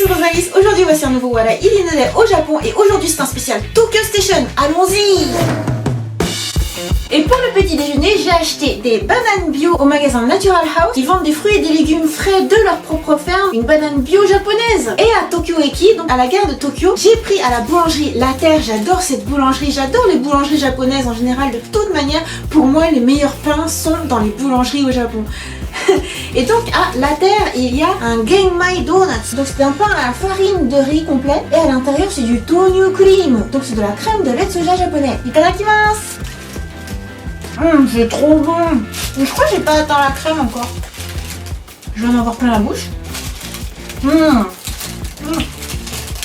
c'est Rosalis. Aujourd'hui voici un nouveau Voilà Illinois au Japon et aujourd'hui c'est un spécial Tokyo Station. Allons-y. Et pour le petit déjeuner, j'ai acheté des bananes bio au magasin Natural House qui vendent des fruits et des légumes frais de leur propre ferme, une banane bio japonaise. Et à Tokyo Eki, donc à la gare de Tokyo, j'ai pris à la boulangerie La Terre. J'adore cette boulangerie, j'adore les boulangeries japonaises en général. De toute manière, pour moi les meilleurs pains sont dans les boulangeries au Japon. Et donc à La Terre, il y a un Genmai Donuts. Donc c'est un pain à la farine de riz complet et à l'intérieur c'est du Tonyu Cream. Donc c'est de la crème de lait de soja japonais. Itadakimasu. C'est trop bon. Je crois que j'ai pas atteint la crème encore. Je vais en avoir plein la bouche.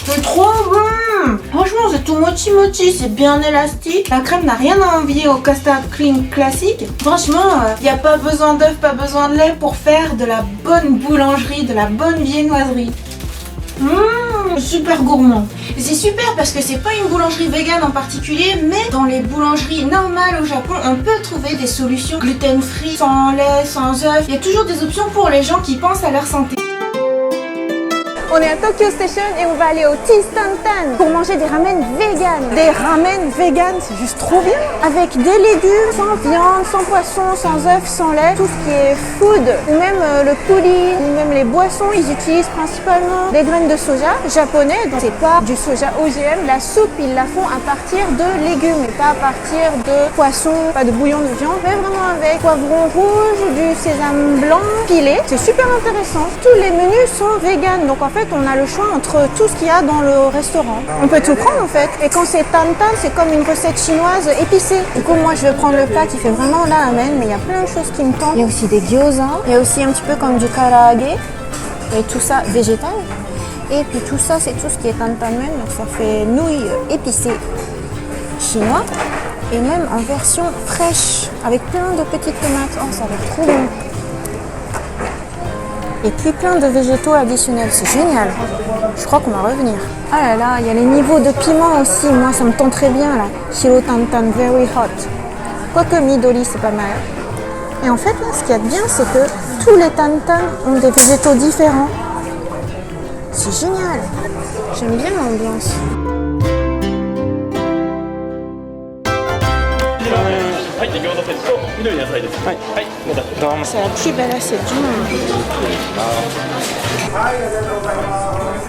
C'est trop bon. Franchement c'est tout mochi, c'est bien élastique. La crème n'a rien à envier au custard cream classique. Franchement, il n'y a pas besoin d'œufs, pas besoin de lait pour faire de la bonne boulangerie, de la bonne viennoiserie. Super gourmand. C'est super parce que c'est pas une boulangerie végane en particulier, mais dans les boulangeries normales au Japon, on peut trouver des solutions gluten-free, sans lait, sans œufs. Il y a toujours des options pour les gens qui pensent à leur santé. On est à Tokyo Station et on va aller au Tistantan pour manger des ramen vegan. Des ramen vegan, c'est juste trop bien. Avec des légumes, sans viande, sans poisson, sans œufs, sans lait. Tout ce qui est food, ou même le pudding, ou même les boissons, ils utilisent principalement des graines de soja japonais. Donc c'est pas du soja OGM. La soupe, ils la font à partir de légumes et pas à partir de poisson, pas de bouillon de viande, mais vraiment avec poivron rouge, du sésame blanc pilé. C'est super intéressant. Tous les menus sont vegan. Donc en fait, on a le choix entre tout ce qu'il y a dans le restaurant. On peut tout prendre en fait. Et quand c'est tantan, c'est comme une recette chinoise épicée. Du coup, moi je vais prendre le plat qui fait vraiment la ramen, mais il y a plein de choses qui me tentent. Il y a aussi des gyoza. Il y a aussi un petit peu comme du karaage. Et tout ça végétal. Et puis tout ça, c'est tout ce qui est tantanmen. Donc ça fait nouilles épicées chinois. Et même en version fraîche, avec plein de petites tomates. Oh, ça va être trop bon. Et puis plein de végétaux additionnels, c'est génial. Je crois qu'on va revenir. Ah là là, il y a les niveaux de piment aussi. Moi, ça me tente très bien là. Shiro tantan, very hot. Quoique midori, c'est pas mal. Et en fait, là, ce qu'il y a de bien, c'est que tous les tantans ont des végétaux différents. C'est génial. J'aime bien l'ambiance. C'est la plus belle assiette du monde.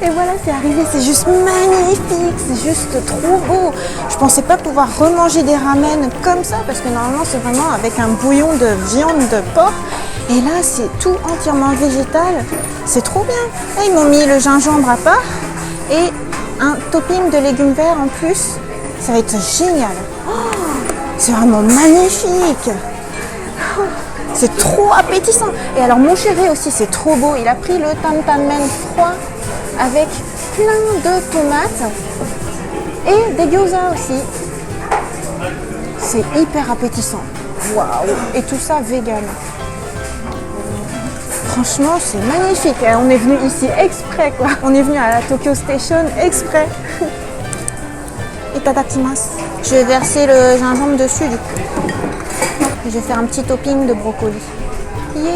Et voilà, c'est arrivé, c'est juste magnifique, c'est juste trop beau. Je pensais pas pouvoir remanger des ramen comme ça parce que normalement c'est vraiment avec un bouillon de viande de porc. Et là c'est tout entièrement végétal, c'est trop bien. Et ils m'ont mis le gingembre à part et un topping de légumes verts en plus. Ça va être génial. C'est vraiment magnifique. C'est trop appétissant. Et alors mon chéri aussi, c'est trop beau. Il a pris le tantanmen froid avec plein de tomates et des gyoza aussi. C'est hyper appétissant. Waouh! Et tout ça vegan. Franchement, c'est magnifique. Et on est venu ici exprès, quoi. On est venu à la Tokyo Station exprès. Itadakimasu. Je vais verser le gingembre dessus du coup. Et je vais faire un petit topping de brocoli. Yeah!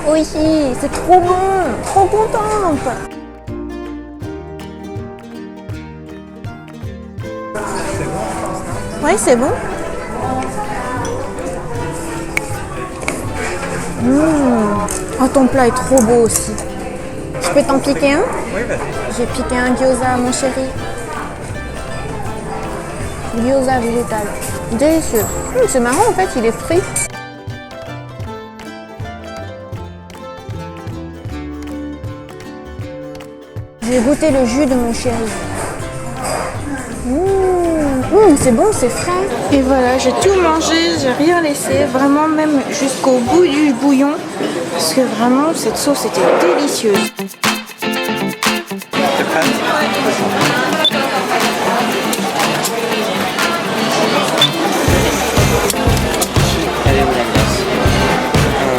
Oui, c'est trop bon! Trop contente! Oui, c'est bon. Oh, ton plat est trop beau aussi. Je peux t'en piquer un? Oui, vas-y. J'ai piqué un gyoza à mon chéri. Gyoza végétal. Délicieux. C'est marrant en fait, il est frit. J'ai goûté le jus de mon chéri. C'est bon, c'est frais. Et voilà, j'ai tout mangé, j'ai rien laissé, vraiment même jusqu'au bout du bouillon, parce que vraiment cette sauce était délicieuse.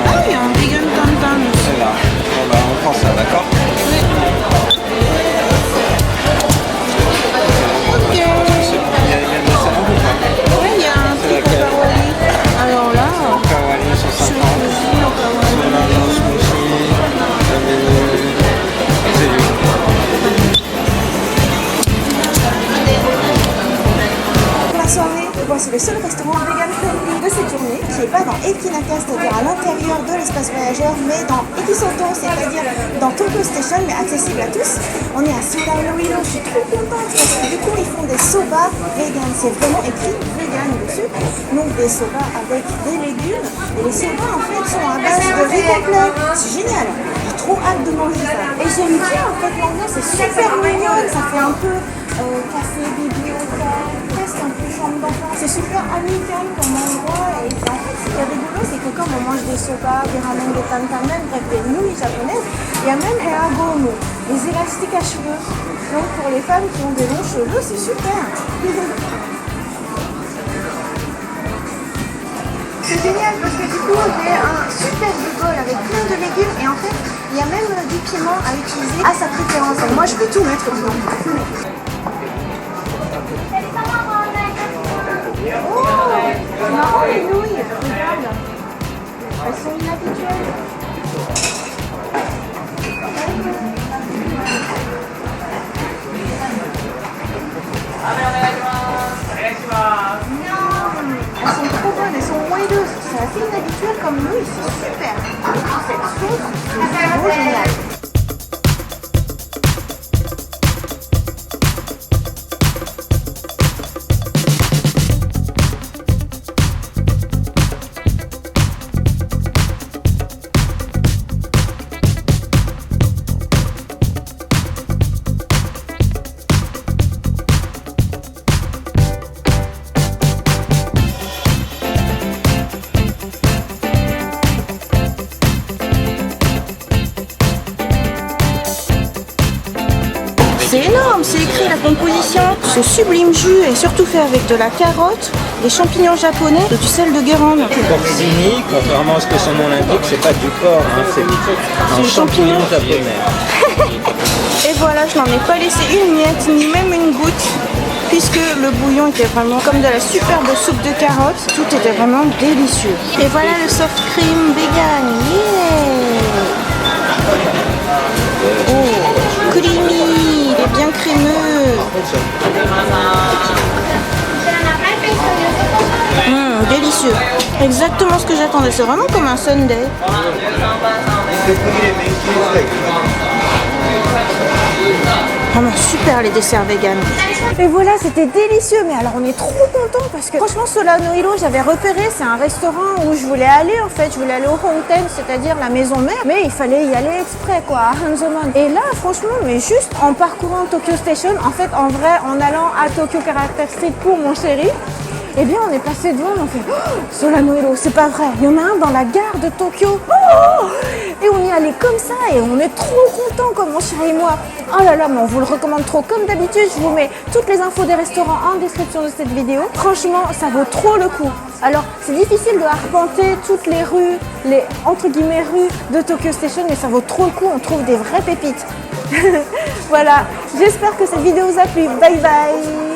Ah, il y a un vegan tantan. C'est là. Bon bah on prend ça, d'accord? Ok. Naka, c'est-à-dire à l'intérieur de l'espace voyageur, mais dans Ekisoto, c'est-à-dire dans Tokyo Station, mais accessible à tous. On est à Soda Noriro, je suis trop contente parce que du coup ils font des soba vegan, c'est vraiment écrit vegan dessus, donc des soba avec des légumes, et les soba en fait sont à base de riz complet, c'est génial, j'ai trop hâte de manger ça. Et j'aime bien en fait l'ambiance, c'est super mignon, ça fait un peu café, bibliothèque, presque un peu chambre d'enfant, c'est super amical comme endroit, et en fait ce qui est rigolo c'est que comme on mange des soba, des ramen, des tantamen, bref des nouilles japonaises, il y a même hair gomu, les élastiques à cheveux. Donc pour les femmes qui ont des longs cheveux, c'est super. C'est génial parce que du coup j'ai un super bol avec plein de légumes et en fait il y a même du piment à utiliser à sa préférence. Et moi je vais tout mettre dedans. Oh, c'est marrant les nouilles, regarde. Elles sont inhabituelles. Elles sont trop bonnes, elles sont moelleuses, c'est assez inhabituel comme nouilles, c'est super. Et puis cette sauce, c'est vraiment génial. C'est énorme, c'est écrit la composition. Ce sublime jus est surtout fait avec de la carotte, des champignons japonais et du sel de Guérande. Porcini, contrairement à ce que son nom l'indique, c'est pas du porc, hein, c'est un champignon japonais. Et voilà, je n'en ai pas laissé une miette, ni même une goutte, puisque le bouillon était vraiment comme de la superbe soupe de carottes. Tout était vraiment délicieux. Et voilà le soft cream vegan. Yeah. Oh, creamy, il est bien crémeux. Délicieux. Exactement ce que j'attendais. C'est vraiment comme un sundae. Vraiment super les desserts vegan. Et voilà, c'était délicieux. Mais alors on est trop contents parce que franchement Soda Noriro, j'avais repéré, c'est un restaurant où je voulais aller en fait. Je voulais aller au Honten, c'est-à-dire la maison mère. Mais il fallait y aller exprès quoi, à Hanzomon. Et là franchement, mais juste en parcourant Tokyo Station, en fait en vrai, en allant à Tokyo Character Street pour mon chéri, eh bien on est passé devant, on fait oh, Soda Noriro, c'est pas vrai, il y en a un dans la gare de Tokyo. Oh, et on y allait comme ça et on est trop contents comme mon chéri et moi. Oh là là, mais on vous le recommande trop. Comme d'habitude, je vous mets toutes les infos des restaurants en description de cette vidéo. Franchement, ça vaut trop le coup. Alors, c'est difficile de arpenter toutes les rues, les entre guillemets rues de Tokyo Station, mais ça vaut trop le coup, on trouve des vraies pépites. Voilà, j'espère que cette vidéo vous a plu. Bye bye.